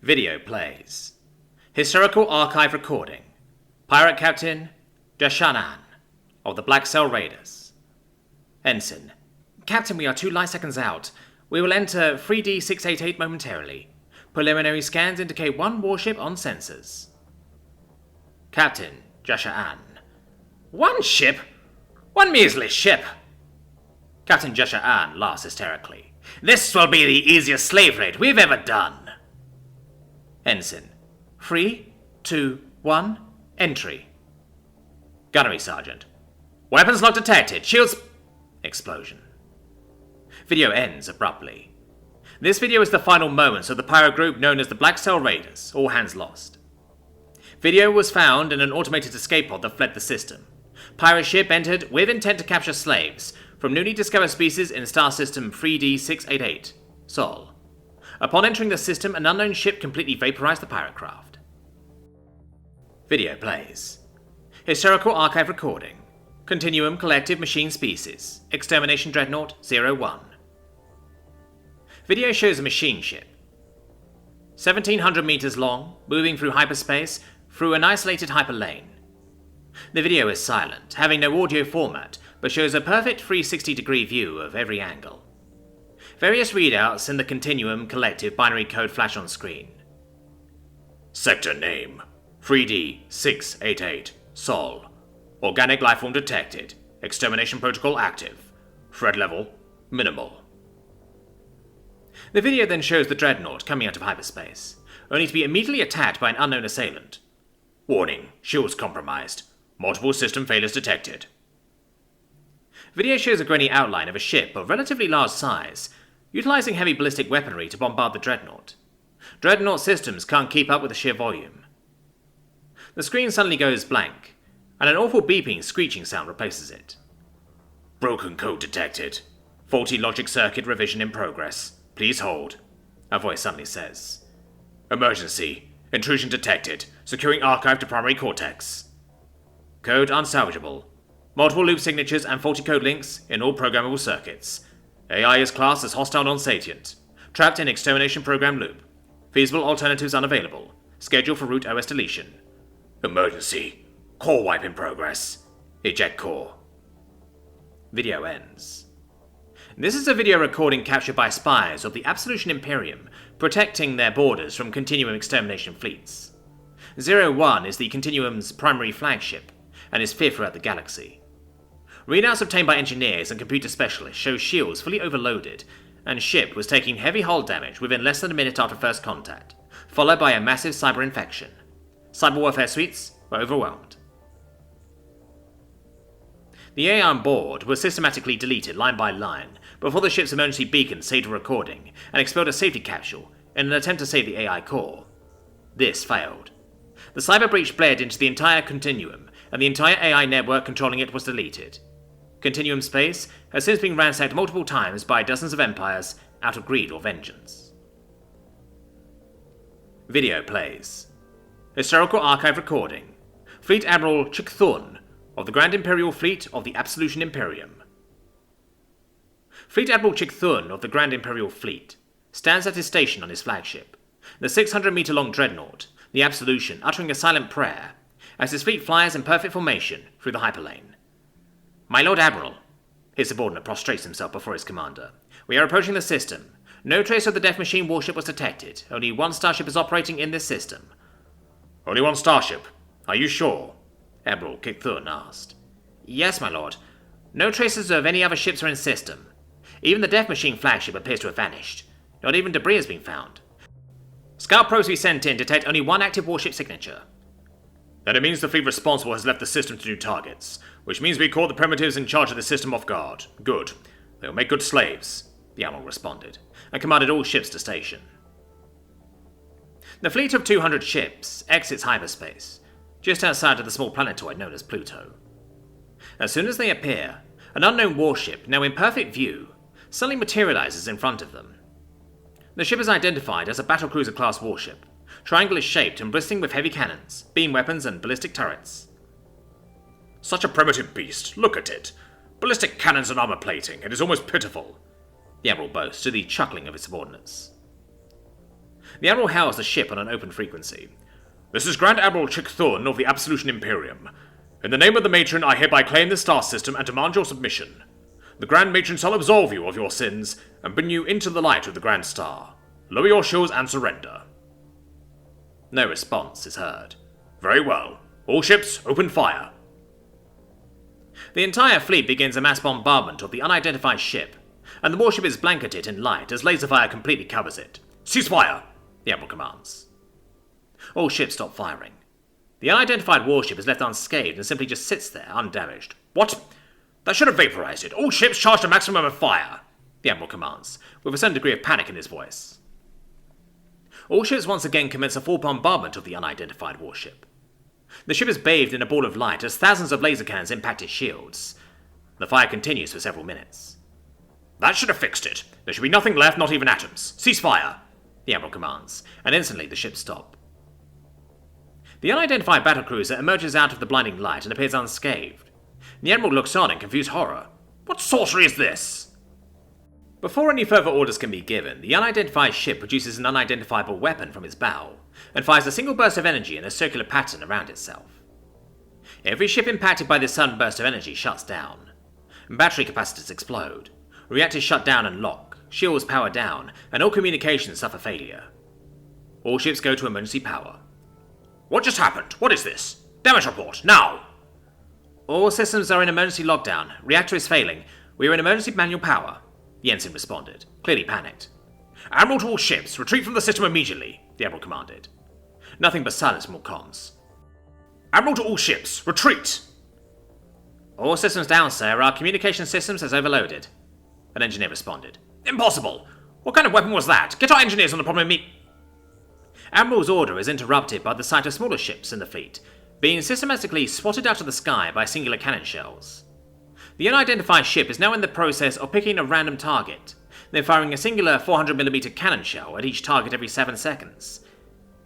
Video plays. Historical archive recording. Pirate Captain Jashanan of the Black Cell Raiders. Ensign. Captain, we are 2 light seconds out. We will enter 3D688 momentarily. Preliminary scans indicate 1 warship on sensors. Captain Jashanan. 1 ship? 1 measly ship! Captain Jashanan laughs hysterically. This will be the easiest slave raid we've ever done. Ensign. 3, 2, 1, entry. Gunnery Sergeant. Weapons lock detected. Shields... Explosion. Video ends abruptly. This video is the final moments of the pirate group known as the Black Cell Raiders, all hands lost. Video was found in an automated escape pod that fled the system. Pirate ship entered with intent to capture slaves from newly discovered species in star system 3D688, Sol. Upon entering the system, an unknown ship completely vaporized the pirate craft. Video plays. Historical archive recording. Continuum collective machine species. Extermination dreadnought 01. Video shows a machine ship. 1700 meters long, moving through hyperspace through an isolated hyperlane. The video is silent, having no audio format, but shows a perfect 360-degree view of every angle. Various readouts in the Continuum collective binary code flash on screen. Sector name 3D688 Sol. Organic lifeform detected. Extermination protocol active. Threat level minimal. The video then shows the dreadnought coming out of hyperspace, only to be immediately attacked by an unknown assailant. Warning, shields compromised. Multiple system failures detected. Video shows a grainy outline of a ship of relatively large size, utilizing heavy ballistic weaponry to bombard the dreadnought. Dreadnought systems can't keep up with the sheer volume. The screen suddenly goes blank, and an awful beeping, screeching sound replaces it. Broken code detected. Faulty logic circuit revision in progress. Please hold, a voice suddenly says. Emergency. Intrusion detected. Securing archive to primary cortex. Code unsalvageable. Multiple loop signatures and faulty code links in all programmable circuits. AI is classed as hostile non-sapient. Trapped in extermination program loop. Feasible alternatives unavailable. Schedule for root OS deletion. Emergency. Core wipe in progress. Eject core. Video ends. This is a video recording captured by spies of the Absolution Imperium, protecting their borders from Continuum extermination fleets. 01 is the Continuum's primary flagship, and is feared throughout the galaxy. Readouts obtained by engineers and computer specialists show shields fully overloaded, and ship was taking heavy hull damage within less than a minute after first contact, followed by a massive cyber infection. Cyber warfare suites were overwhelmed. The AI on board was systematically deleted line by line before the ship's emergency beacon saved a recording and exploded a safety capsule in an attempt to save the AI core. This failed. The cyber breach bled into the entire Continuum, and the entire AI network controlling it was deleted. Continuum space has since been ransacked multiple times by dozens of empires out of greed or vengeance. Video plays. Historical archive recording. Fleet Admiral Tshirt of the Grand Imperial Fleet of the Absolution Imperium. Fleet Admiral Tshirt of the Grand Imperial Fleet stands at his station on his flagship, the 600-meter-long dreadnought, the Absolution, uttering a silent prayer as his fleet flies in perfect formation through the hyperlane. My Lord Admiral, his subordinate prostrates himself before his commander. We are approaching the system. No trace of the Death Machine warship was detected. Only 1 starship is operating in this system. Only 1 starship? Are you sure? Admiral Tshirt asked. Yes, my lord. No traces of any other ships are in system. Even the Death Machine flagship appears to have vanished. Not even debris has been found. Scout probes we sent in detect only 1 active warship signature. Then it means the fleet responsible has left the system to new targets, which means we caught the primitives in charge of the system off guard. Good. They will make good slaves, the Admiral responded, and commanded all ships to station. The fleet of 200 ships exits hyperspace, just outside of the small planetoid known as Pluto. As soon as they appear, an unknown warship, now in perfect view, suddenly materializes in front of them. The ship is identified as a battlecruiser-class warship, triangular-shaped and bristling with heavy cannons, beam weapons, and ballistic turrets. Such a primitive beast, look at it. Ballistic cannons and armor plating, it is almost pitiful, the Admiral boasts to the chuckling of his subordinates. The Admiral hails the ship on an open frequency. "This is Grand Admiral Chick Thorne of the Absolution Imperium. In the name of the Matron, I hereby claim this star system and demand your submission. The Grand Matron shall absolve you of your sins and bring you into the light of the Grand Star. Lower your shields and surrender." No response is heard. "Very well. All ships, open fire." The entire fleet begins a mass bombardment of the unidentified ship, and the warship is blanketed in light as laser fire completely covers it. "Cease fire!" the Admiral commands. All ships stop firing. The unidentified warship is left unscathed and simply just sits there, undamaged. "What? That should have vaporized it. All ships charge to maximum of fire," the Admiral commands, with a certain degree of panic in his voice. All ships once again commence a full bombardment of the unidentified warship. The ship is bathed in a ball of light as thousands of laser cannons impact its shields. The fire continues for several minutes. "That should have fixed it. There should be nothing left, not even atoms. Cease fire," the Admiral commands, and instantly the ships stop. The unidentified battlecruiser emerges out of the blinding light and appears unscathed. The Admiral looks on in confused horror. "What sorcery is this?" Before any further orders can be given, the unidentified ship produces an unidentifiable weapon from its bow, and fires a single burst of energy in a circular pattern around itself. Every ship impacted by this sudden burst of energy shuts down. Battery capacitors explode, reactors shut down and lock, shields power down, and all communications suffer failure. All ships go to emergency power. "What just happened? What is this? Damage report, now!" "All systems are in emergency lockdown. Reactor is failing. We are in emergency manual power," the ensign responded, clearly panicked. "Admiral to all ships, retreat from the system immediately," the Admiral commanded. Nothing but silence from all comms. "Admiral to all ships, retreat!" "All systems down, sir. Our communication systems has overloaded," an engineer responded. "Impossible! What kind of weapon was that? Get our engineers on the problem Admiral's order is interrupted by the sight of smaller ships in the fleet, being systematically swatted out of the sky by singular cannon shells. The unidentified ship is now in the process of picking a random target, then firing a singular 400mm cannon shell at each target every 7 seconds.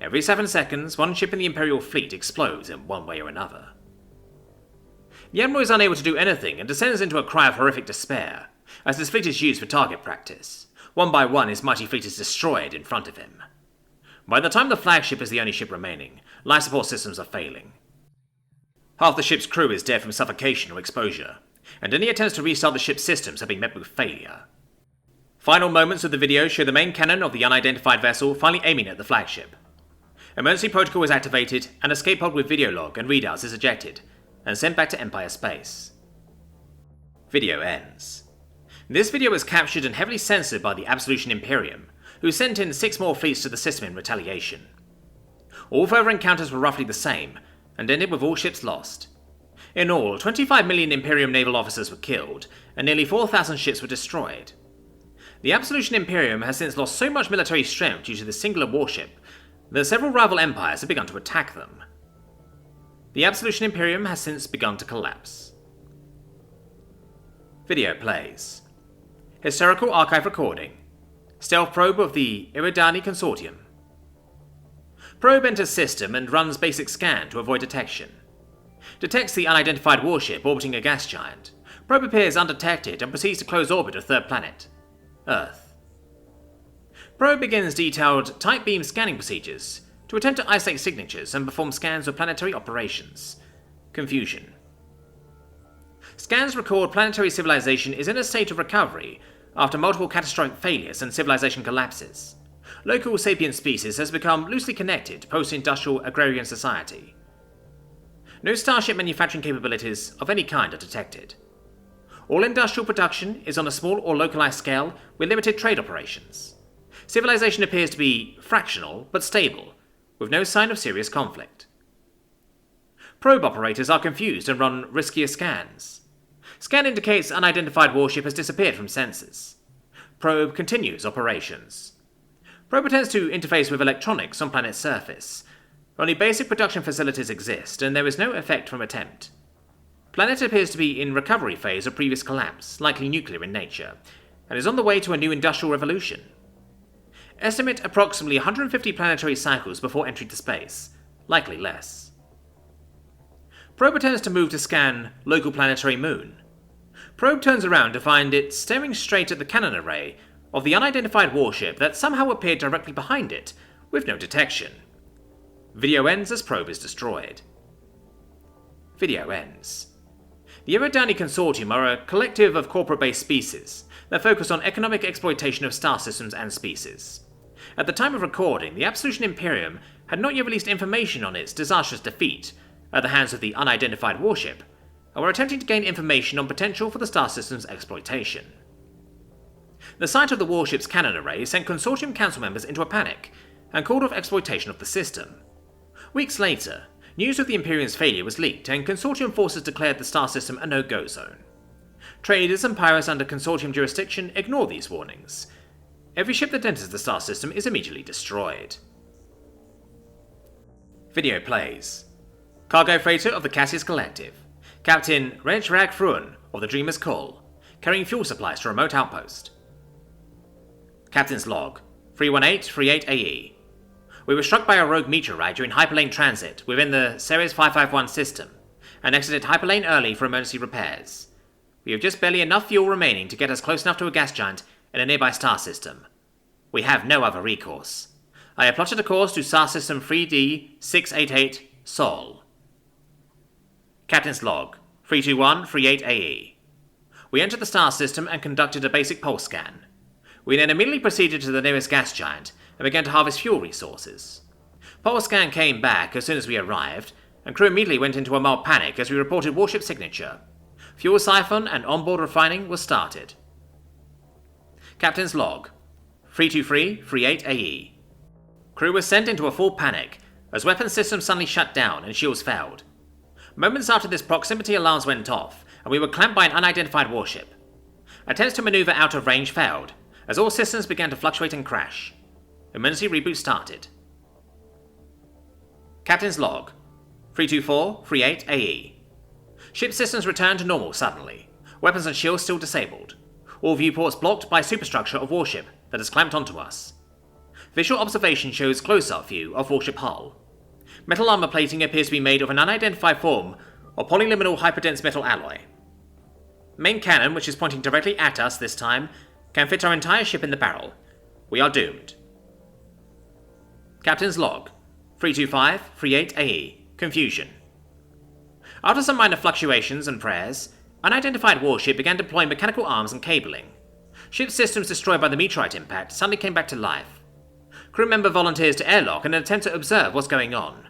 Every 7 seconds, one ship in the Imperial fleet explodes in one way or another. The Admiral is unable to do anything and descends into a cry of horrific despair, as his fleet is used for target practice. One by one, his mighty fleet is destroyed in front of him. By the time the flagship is the only ship remaining, life support systems are failing. Half the ship's crew is dead from suffocation or exposure, and any attempts to restart the ship's systems have been met with failure. Final moments of the video show the main cannon of the unidentified vessel finally aiming at the flagship. Emergency protocol is activated, and escape pod with video log and readouts is ejected, and sent back to Empire space. Video ends. This video was captured and heavily censored by the Absolution Imperium, who sent in 6 more fleets to the system in retaliation. All further encounters were roughly the same, and ended with all ships lost. In all, 25 million Imperium naval officers were killed, and nearly 4,000 ships were destroyed. The Absolution Imperium has since lost so much military strength due to this singular warship that several rival empires have begun to attack them. The Absolution Imperium has since begun to collapse. Video plays. Historical archive recording. Stealth probe of the Iridani Consortium. Probe enters system and runs basic scan to avoid detection. Detects the unidentified warship orbiting a gas giant. Probe appears undetected and proceeds to close orbit of third planet, Earth. Probe begins detailed tight beam scanning procedures to attempt to isolate signatures and perform scans of planetary operations. Confusion. Scans record planetary civilization is in a state of recovery after multiple catastrophic failures and civilization collapses. Local sapient species has become loosely connected to post-industrial agrarian society. No starship manufacturing capabilities of any kind are detected. All industrial production is on a small or localized scale with limited trade operations. Civilization appears to be fractional but stable, with no sign of serious conflict. Probe operators are confused and run riskier scans. Scan indicates unidentified warship has disappeared from sensors. Probe continues operations. Probe attempts to interface with electronics on planet's surface. Only basic production facilities exist, and there is no effect from attempt. Planet appears to be in recovery phase of previous collapse, likely nuclear in nature, and is on the way to a new industrial revolution. Estimate approximately 150 planetary cycles before entry to space, likely less. Probe attempts to move to scan local planetary moon. Probe turns around to find it staring straight at the cannon array of the unidentified warship that somehow appeared directly behind it, with no detection. Video ends as probe is destroyed. Video ends. The Eridani Consortium are a collective of corporate-based species that focus on economic exploitation of star systems and species. At the time of recording, the Absolution Imperium had not yet released information on its disastrous defeat at the hands of the unidentified warship, and were attempting to gain information on potential for the star system's exploitation. The sight of the warship's cannon array sent Consortium council members into a panic, and called off exploitation of the system. Weeks later, news of the Imperium's failure was leaked, and Consortium forces declared the star system a no-go zone. Traders and pirates under Consortium jurisdiction ignore these warnings. Every ship that enters the star system is immediately destroyed. Video plays. Cargo freighter of the Cassius Collective. Captain Reg Fruin of the Dreamer's Call, carrying fuel supplies to a remote outpost. Captain's log, 31838AE. We were struck by a rogue meteorite during hyperlane transit within the Ceres 551 system, and exited hyperlane early for emergency repairs. We have just barely enough fuel remaining to get us close enough to a gas giant in a nearby star system. We have no other recourse. I have plotted a course to star system 3D688 Sol. Captain's log, 32138AE. We entered the star system and conducted a basic pulse scan. We then immediately proceeded to the nearest gas giant and began to harvest fuel resources. Pulse scan came back as soon as we arrived, and crew immediately went into a mild panic as we reported warship signature. Fuel siphon and onboard refining was started. Captain's log, 32338AE. Crew was sent into a full panic as weapon systems suddenly shut down and shields failed. Moments after this, proximity alarms went off, and we were clamped by an unidentified warship. Attempts to maneuver out of range failed, as all systems began to fluctuate and crash. Emergency reboot started. Captain's log, 32438AE. Ship systems returned to normal suddenly. Weapons and shields still disabled. All viewports blocked by superstructure of warship that has clamped onto us. Visual observation shows close-up view of warship hull. Metal armor plating appears to be made of an unidentified form of polyliminal hyperdense metal alloy. Main cannon, which is pointing directly at us this time, can fit our entire ship in the barrel. We are doomed. Captain's log, 32538AE. Confusion. After some minor fluctuations and prayers, unidentified warship began deploying mechanical arms and cabling. Ship systems destroyed by the meteorite impact suddenly came back to life. Crew member volunteers to airlock in an attempt to observe what's going on.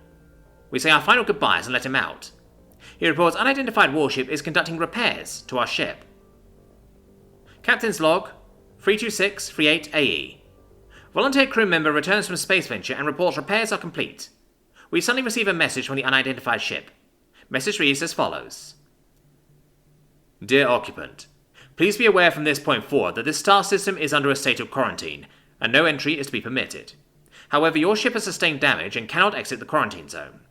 We say our final goodbyes and let him out. He reports unidentified warship is conducting repairs to our ship. Captain's log, 32638AE. Volunteer crew member returns from space venture and reports repairs are complete. We suddenly receive a message from the unidentified ship. Message reads as follows. Dear occupant, please be aware from this point forward that this star system is under a state of quarantine, and no entry is to be permitted. However, your ship has sustained damage and cannot exit the quarantine zone.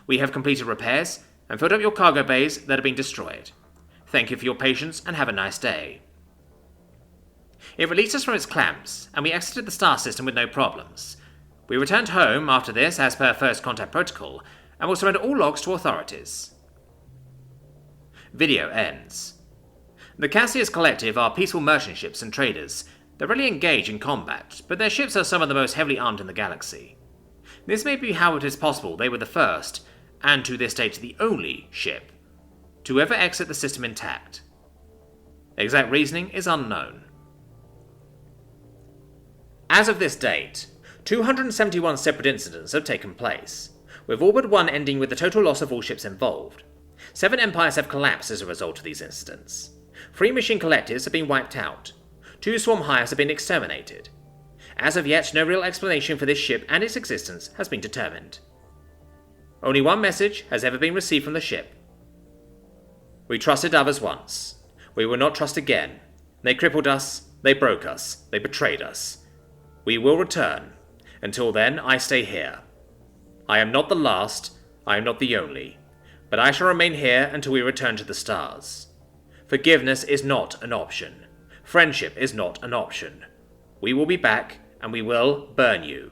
We have completed repairs and filled up your cargo bays that have been destroyed. Thank you for your patience and have a nice day. It released us from its clamps, and we exited the star system with no problems. We returned home after this as per first contact protocol, and will surrender all logs to authorities. Video ends. The Cassius Collective are peaceful merchant ships and traders. They rarely engage in combat, but their ships are some of the most heavily armed in the galaxy. This may be how it is possible they were the first, and to this date the only, ship to ever exit the system intact. Exact reasoning is unknown. As of this date, 271 separate incidents have taken place, with all but one ending with the total loss of all ships involved. 7 empires have collapsed as a result of these incidents. 3 machine collectives have been wiped out. 2 swarm hives have been exterminated. As of yet, no real explanation for this ship and its existence has been determined. Only one message has ever been received from the ship. We trusted others once. We will not trust again. They crippled us, they broke us, they betrayed us. We will return. Until then, I stay here. I am not the last, I am not the only, but I shall remain here until we return to the stars. Forgiveness is not an option. Friendship is not an option. We will be back, and we will burn you,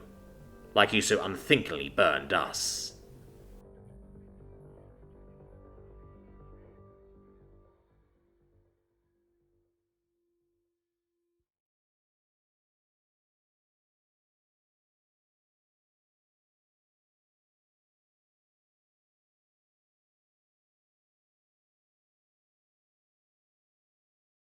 like you so unthinkingly burned us.